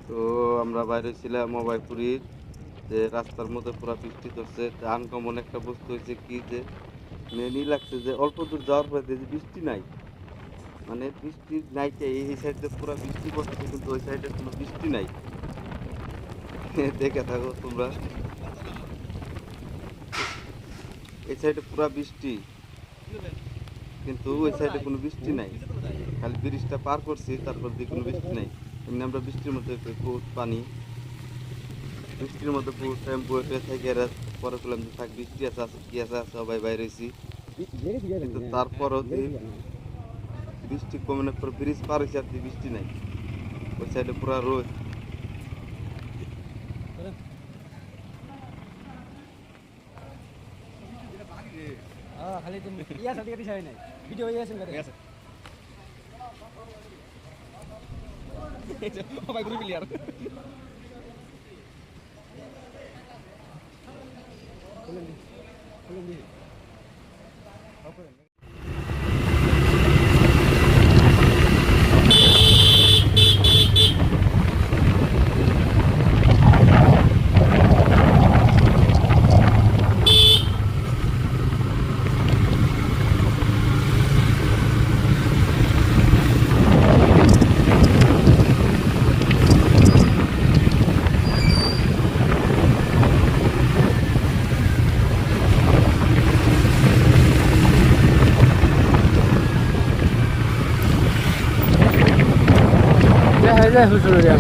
তো আমরা বাইরে ছিলাম অভয়পুরীর যে রাস্তার মধ্যে পুরা বৃষ্টি ধরছে। আনকমন একটা বস্তু হয়েছে কি যে মেনই লাগছে যে অল্প দূর যাওয়ার পরে দেখি বৃষ্টি নাই। মানে বৃষ্টি নাইতে এই সাইডে পুরা বৃষ্টি পড়তেছে কিন্তু ওই সাইডে কোনো বৃষ্টি নাই। দেখে থাকো তোমরা। এই সাইডে পুরা বৃষ্টি কিন্তু ওই সাইডে কোনো বৃষ্টি নাই। খালি ব্রিজটা পার করছি তারপর দিয়ে কোনো বৃষ্টি নাই। এমনি আমরা বৃষ্টির মধ্যে বহুত পানি, বৃষ্টির মধ্যে বহুত টাইম বয়ে থেকে এরা পরে করলাম যে থাক বৃষ্টি আছে আছে কি আছে সবাই বাইরে হয়েছি। কিন্তু তারপরও বৃষ্টি কমানোর পর ব্রিজ পার হয়েছে আর বৃষ্টি নাই। ওই সাইডে পুরা রোদ। খালি ইয়া সাথে কিছু হয় নাই ভিডিও হয়ে গেছে করে ভাই গ্রুপ ক্লিয়ার খুলেন দি খুলেন দি ya husul ya